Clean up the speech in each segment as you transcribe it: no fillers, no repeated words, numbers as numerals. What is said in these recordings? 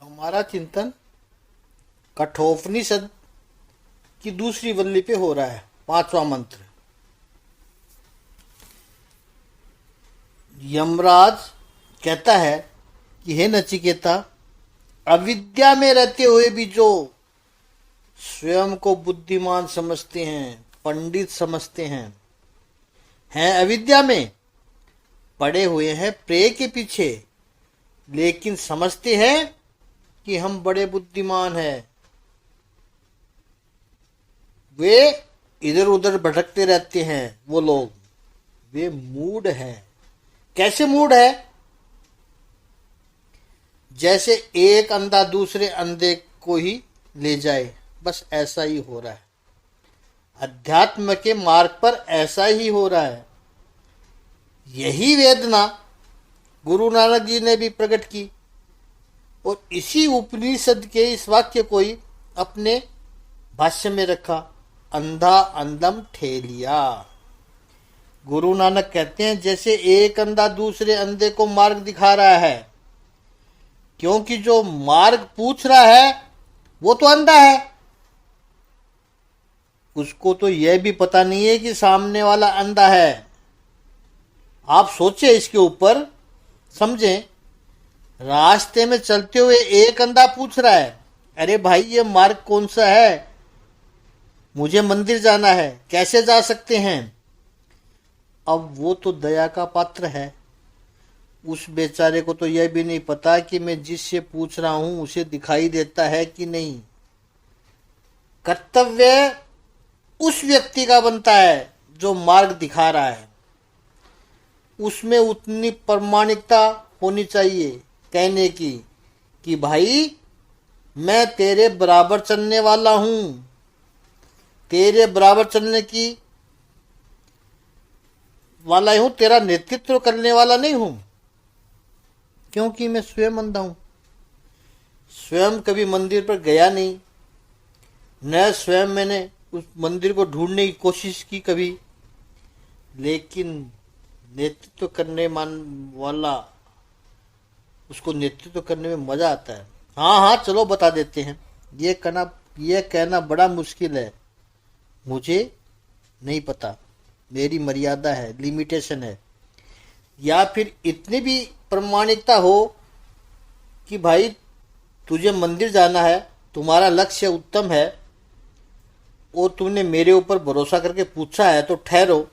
हमारा चिंतन कठोपनिषद की दूसरी वल्ली पे हो रहा है। 5वां मंत्र। यमराज कहता है कि हे नचिकेता, अविद्या में रहते हुए भी जो स्वयं को बुद्धिमान समझते हैं, पंडित समझते हैं अविद्या में पड़े हुए हैं प्रेय के पीछे, लेकिन समझते हैं कि हम बड़े बुद्धिमान हैं। वे इधर उधर भटकते रहते हैं। वो लोग, वे मूढ़ हैं। कैसे मूढ़ है? जैसे एक अंधा दूसरे अंधे को ही ले जाए, बस ऐसा ही हो रहा है। अध्यात्म के मार्ग पर ऐसा ही हो रहा है। यही वेदना गुरु नानक जी ने भी प्रकट की और इसी उपनिषद के इस वाक्य को ही अपने भाष्य में रखा। अंधा अंधम ठेलिया। गुरु नानक कहते हैं जैसे एक अंधा दूसरे अंधे को मार्ग दिखा रहा है, क्योंकि जो मार्ग पूछ रहा है वो तो अंधा है। उसको तो यह भी पता नहीं है कि सामने वाला अंधा है। आप सोचे इसके ऊपर, समझें। रास्ते में चलते हुए एक अंधा पूछ रहा है, अरे भाई ये मार्ग कौन सा है, मुझे मंदिर जाना है, कैसे जा सकते हैं? अब वो तो दया का पात्र है। उस बेचारे को तो यह भी नहीं पता कि मैं जिससे पूछ रहा हूं उसे दिखाई देता है कि नहीं। कर्तव्य उस व्यक्ति का बनता है जो मार्ग दिखा रहा है। उसमें उतनी प्रामाणिकता होनी चाहिए कहने की कि भाई मैं तेरे बराबर चलने वाला हूं, तेरे बराबर चलने की वाला हूं, तेरा नेतृत्व करने वाला नहीं हूं, क्योंकि मैं स्वयं अंधा हूं। स्वयं कभी मंदिर पर गया नहीं, न स्वयं मैंने उस मंदिर को ढूंढने की कोशिश की कभी, लेकिन नेतृत्व करने वाला, उसको नेतृत्व करने में मजा आता है। हाँ चलो बता देते हैं। ये कहना बड़ा मुश्किल है, मुझे नहीं पता, मेरी मर्यादा है, लिमिटेशन है। या फिर इतनी भी प्रामाणिकता हो कि भाई तुझे मंदिर जाना है, तुम्हारा लक्ष्य उत्तम है और तुमने मेरे ऊपर भरोसा करके पूछा है, तो ठहरो,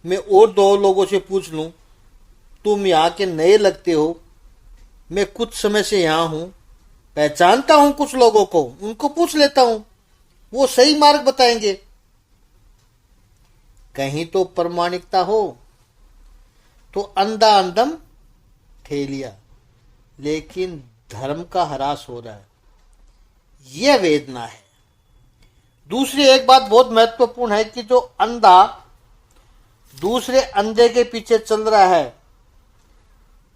मैं और 2 लोगों से पूछ लूं। तुम यहाँ के नए लगते हो, मैं कुछ समय से यहाँ हूं, पहचानता हूं कुछ लोगों को, उनको पूछ लेता हूं, वो सही मार्ग बताएंगे। कहीं तो प्रामाणिकता हो। तो अंधा अंधम ठेलिया, लेकिन धर्म का ह्रास हो रहा है। यह वेदना है। दूसरी एक बात बहुत महत्वपूर्ण है कि जो अंधा दूसरे अंधे के पीछे चल रहा है,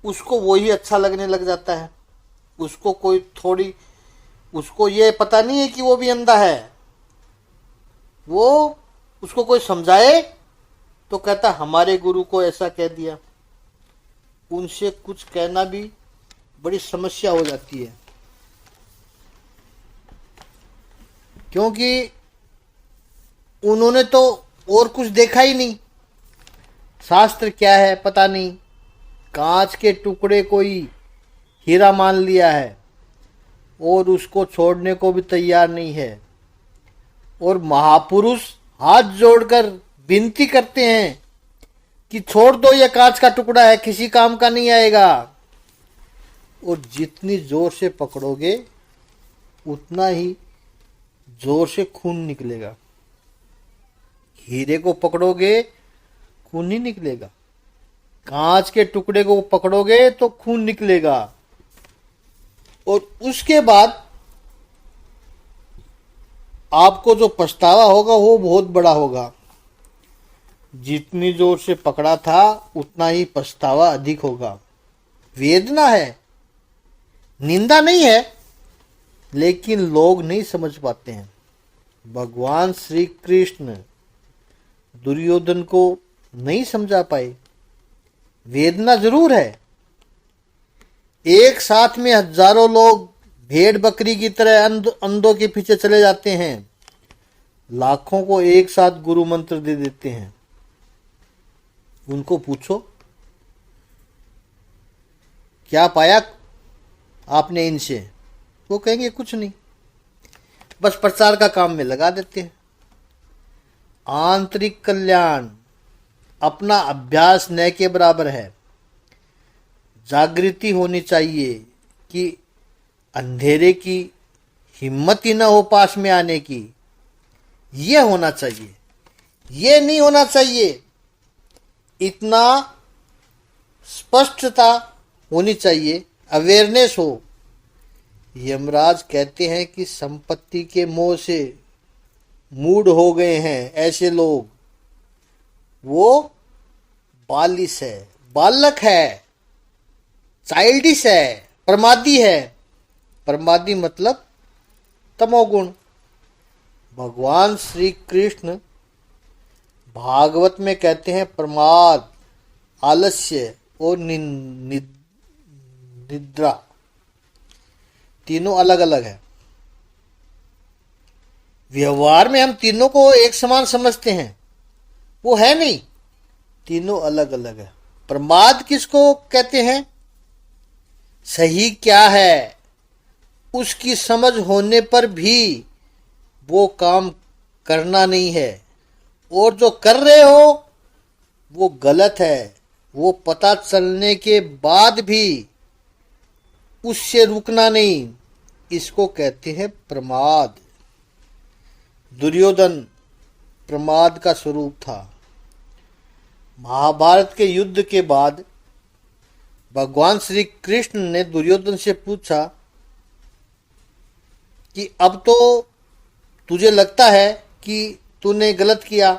उसको वही अच्छा लगने लग जाता है। उसको ये पता नहीं है कि वो भी अंधा है। वो उसको कोई समझाए तो कहता हमारे गुरु को ऐसा कह दिया। उनसे कुछ कहना भी बड़ी समस्या हो जाती है, क्योंकि उन्होंने तो और कुछ देखा ही नहीं। शास्त्र क्या है पता नहीं, कांच के टुकड़े को ही हीरा मान लिया है और उसको छोड़ने को भी तैयार नहीं है। और महापुरुष हाथ जोड़कर विनती करते हैं कि छोड़ दो, यह कांच का टुकड़ा है, किसी काम का नहीं आएगा। और जितनी जोर से पकड़ोगे उतना ही जोर से खून निकलेगा। हीरे को पकड़ोगे खून नहीं निकलेगा, कांच के टुकड़े को पकड़ोगे तो खून निकलेगा। और उसके बाद आपको जो पछतावा होगा वो बहुत बड़ा होगा। जितनी जोर से पकड़ा था उतना ही पछतावा अधिक होगा। वेदना है, निंदा नहीं है, लेकिन लोग नहीं समझ पाते हैं। भगवान श्री कृष्ण दुर्योधन को नहीं समझा पाए। वेदना जरूर है। एक साथ में हजारों लोग भेड़ बकरी की तरह अंधों के पीछे चले जाते हैं, लाखों को एक साथ गुरु मंत्र दे देते हैं। उनको पूछो क्या पाया आपने इनसे, वो कहेंगे कुछ नहीं, बस प्रचार का काम में लगा देते हैं। आंतरिक कल्याण अपना अभ्यास न के बराबर है। जागृति होनी चाहिए कि अंधेरे की हिम्मत ही न हो पास में आने की, यह होना चाहिए। ये नहीं होना चाहिए, इतना स्पष्टता होनी चाहिए, अवेयरनेस हो। यमराज कहते हैं कि संपत्ति के मोह से मूड हो गए हैं ऐसे लोग, वो बालिश है, बालक है, चाइल्डिश है, प्रमादी है। प्रमादी मतलब तमोगुण। भगवान श्री कृष्ण भागवत में कहते हैं प्रमाद, आलस्य और निद्रा तीनों अलग अलग है। व्यवहार में हम तीनों को एक समान समझते हैं, वो है नहीं, तीनों अलग अलग है। प्रमाद किसको कहते हैं? सही क्या है उसकी समझ होने पर भी वो काम करना नहीं है, और जो कर रहे हो वो गलत है, वो पता चलने के बाद भी उससे रुकना नहीं, इसको कहते हैं प्रमाद। दुर्योधन प्रमाद का स्वरूप था। महाभारत के युद्ध के बाद भगवान श्री कृष्ण ने दुर्योधन से पूछा कि अब तो तुझे लगता है कि तूने गलत किया,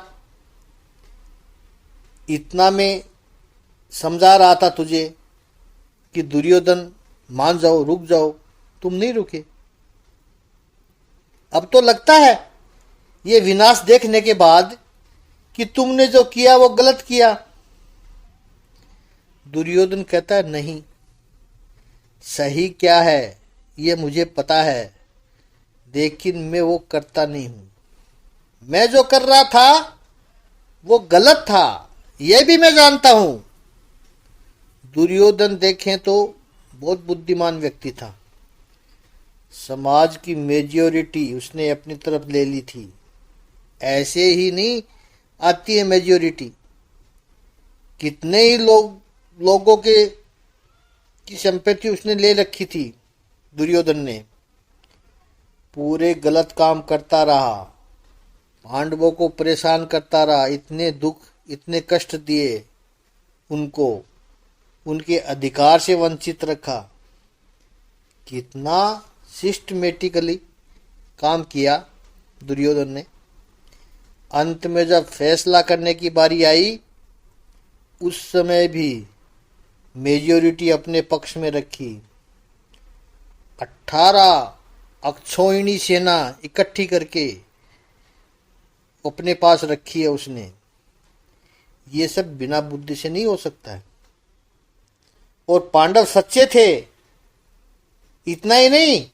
इतना मैं समझा रहा था तुझे कि दुर्योधन मान जाओ, रुक जाओ, तुम नहीं रुके। अब तो लगता है ये विनाश देखने के बाद कि तुमने जो किया वो गलत किया। दुर्योधन कहता है नहीं, सही क्या है ये मुझे पता है, लेकिन मैं वो करता नहीं हूं। मैं जो कर रहा था वो गलत था, यह भी मैं जानता हूं। दुर्योधन देखें तो बहुत बुद्धिमान व्यक्ति था। समाज की मेजॉरिटी उसने अपनी तरफ ले ली थी। ऐसे ही नहीं आती है मेजॉरिटी, कितने ही लोगों की संपत्ति उसने ले रखी थी। दुर्योधन ने पूरे गलत काम करता रहा, पांडवों को परेशान करता रहा, इतने दुख, इतने कष्ट दिए उनको, उनके अधिकार से वंचित रखा। कितना सिस्टमेटिकली काम किया दुर्योधन ने। अंत में जब फैसला करने की बारी आई, उस समय भी मेजॉरिटी अपने पक्ष में रखी। 18 अक्षौहिणी सेना इकट्ठी करके अपने पास रखी है उसने। ये सब बिना बुद्धि से नहीं हो सकता है। और पांडव सच्चे थे, इतना ही नहीं,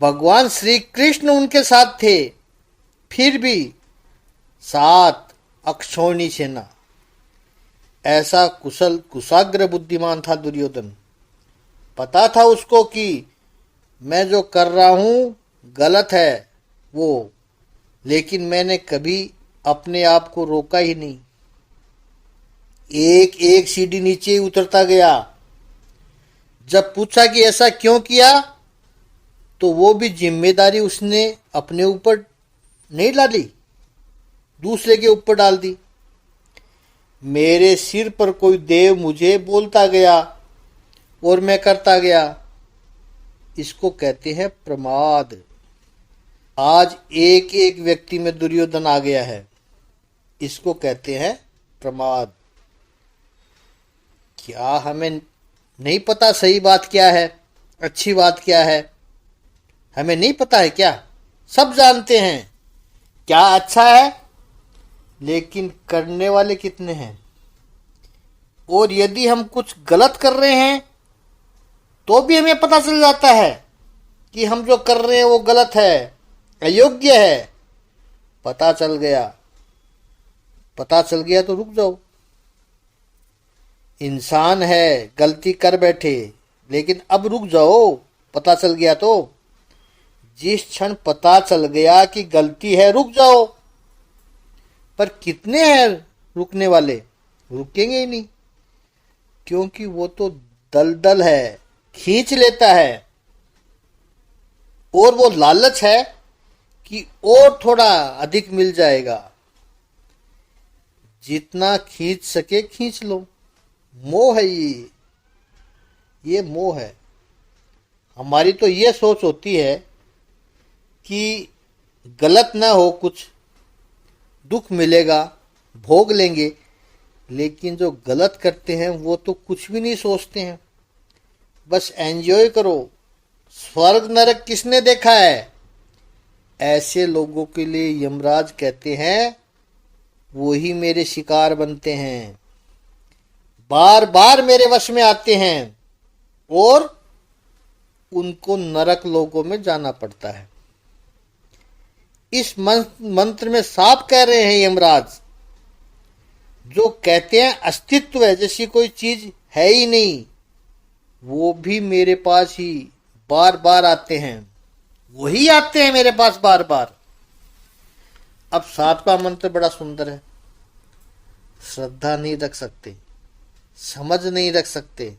भगवान श्री कृष्ण उनके साथ थे, फिर भी 7 अक्षौहिणी सेना। ऐसा कुशाग्र बुद्धिमान था दुर्योधन। पता था उसको कि मैं जो कर रहा हूं गलत है वो, लेकिन मैंने कभी अपने आप को रोका ही नहीं। एक एक सीढ़ी नीचे ही उतरता गया। जब पूछा कि ऐसा क्यों किया, तो वो भी जिम्मेदारी उसने अपने ऊपर नहीं डाली, दूसरे के ऊपर डाल दी। मेरे सिर पर कोई देव मुझे बोलता गया और मैं करता गया, इसको कहते हैं प्रमाद। आज एक एक व्यक्ति में दुर्योधन आ गया है, इसको कहते हैं प्रमाद। क्या हमें नहीं पता सही बात क्या है, अच्छी बात क्या है? हमें नहीं पता है क्या? सब जानते हैं क्या अच्छा है, लेकिन करने वाले कितने हैं? और यदि हम कुछ गलत कर रहे हैं तो भी हमें पता चल जाता है कि हम जो कर रहे हैं वो गलत है, अयोग्य है, पता चल गया तो रुक जाओ। इंसान है, गलती कर बैठे, लेकिन अब रुक जाओ, पता चल गया तो। जिस क्षण पता चल गया कि गलती है, रुक जाओ। पर कितने हैं रुकने वाले? रुकेंगे ही नहीं, क्योंकि वो तो दलदल है, खींच लेता है। और वो लालच है कि और थोड़ा अधिक मिल जाएगा। जितना खींच सके खींच लो। मोह है ये मोह है। हमारी तो ये सोच होती है कि गलत ना हो, कुछ दुख मिलेगा, भोग लेंगे। लेकिन जो गलत करते हैं वो तो कुछ भी नहीं सोचते हैं, बस एंजॉय करो। स्वर्ग नरक किसने देखा है? ऐसे लोगों के लिए यमराज कहते हैं वो ही मेरे शिकार बनते हैं, बार बार मेरे वश में आते हैं और उनको नरक लोगों में जाना पड़ता है। इस मंत्र में साफ कह रहे हैं यमराज, जो कहते हैं अस्तित्व है जैसी कोई चीज है ही नहीं, वो भी मेरे पास ही बार बार आते हैं, वही आते हैं मेरे पास बार बार। अब 7वां मंत्र बड़ा सुंदर है। श्रद्धा नहीं रख सकते, समझ नहीं रख सकते,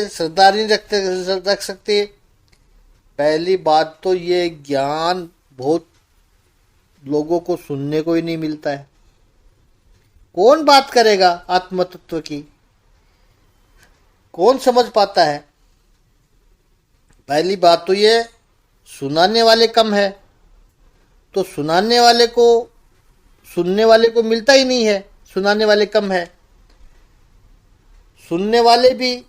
श्रद्धा नहीं रख सकते। पहली बात तो ये ज्ञान बहुत लोगों को सुनने को ही नहीं मिलता है। कौन बात करेगा आत्म तत्व की? कौन समझ पाता है? पहली बात तो ये सुनाने वाले कम है, तो सुनने वाले को मिलता ही नहीं है। सुनाने वाले कम है, सुनने वाले भी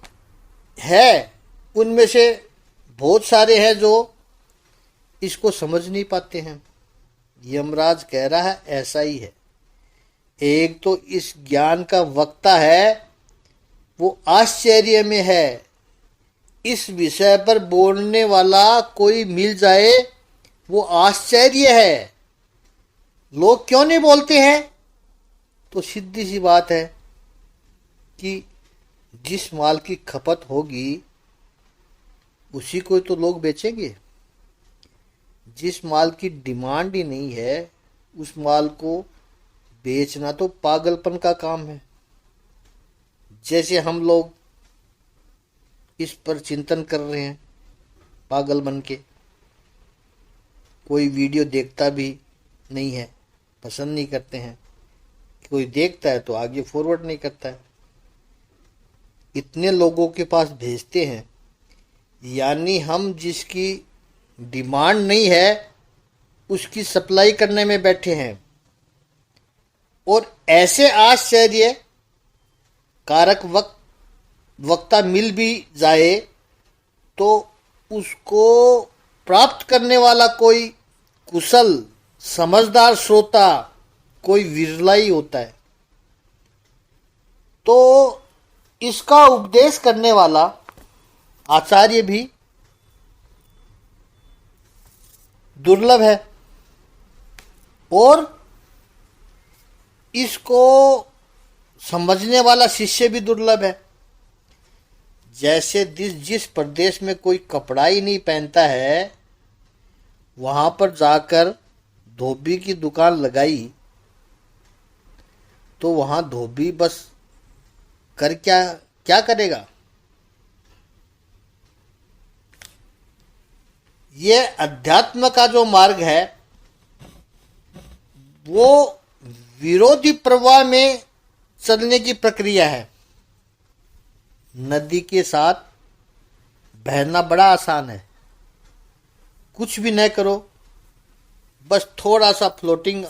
है, उनमें से बहुत सारे हैं जो इसको समझ नहीं पाते हैं। यमराज कह रहा है ऐसा ही है। एक तो इस ज्ञान का वक्ता है वो आश्चर्य में है। इस विषय पर बोलने वाला कोई मिल जाए वो आश्चर्य है। लोग क्यों नहीं बोलते हैं? तो सीधी सी बात है कि जिस माल की खपत होगी उसी को तो लोग बेचेंगे। जिस माल की डिमांड ही नहीं है उस माल को बेचना तो पागलपन का काम है। जैसे हम लोग इस पर चिंतन कर रहे हैं पागल बन के, कोई वीडियो देखता भी नहीं है, पसंद नहीं करते हैं, कोई देखता है तो आगे फॉरवर्ड नहीं करता है, इतने लोगों के पास भेजते हैं। यानी हम जिसकी डिमांड नहीं है उसकी सप्लाई करने में बैठे हैं। और ऐसे आश्चर्य कारक वक्ता मिल भी जाए तो उसको प्राप्त करने वाला कोई कुशल समझदार श्रोता कोई विरला ही होता है। तो इसका उपदेश करने वाला आचार्य भी दुर्लभ है और इसको समझने वाला शिष्य भी दुर्लभ है। जैसे जिस प्रदेश में कोई कपड़ा ही नहीं पहनता है वहां पर जाकर धोबी की दुकान लगाई तो वहां धोबी बस कर क्या करेगा? ये अध्यात्म का जो मार्ग है वो विरोधी प्रवाह में चलने की प्रक्रिया है। नदी के साथ बहना बड़ा आसान है, कुछ भी न करो, बस थोड़ा सा फ्लोटिंग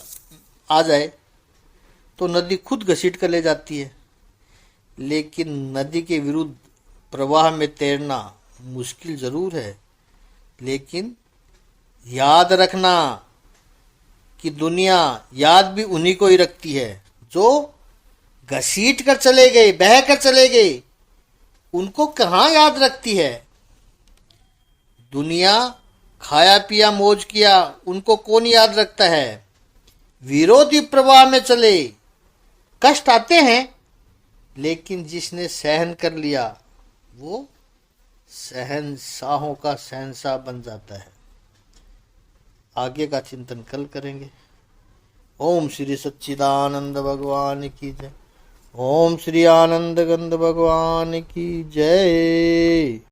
आ जाए तो नदी खुद घसीट कर ले जाती है। लेकिन नदी के विरुद्ध प्रवाह में तैरना मुश्किल जरूर है, लेकिन याद रखना कि दुनिया याद भी उन्हीं को ही रखती है जो घसीट कर चले गए, बह कर चले गए। उनको कहाँ याद रखती है? दुनिया खाया पिया मौज किया उनको कौन याद रखता है। विरोधी प्रवाह में चले, कष्ट आते हैं, लेकिन जिसने सहन कर लिया वो शहंशाहों का शहंशाह बन जाता है। आगे का चिंतन कल करेंगे। ओम श्री सच्चिदानंद भगवान की जय। ओम श्री आनंद गंध भगवान की जय।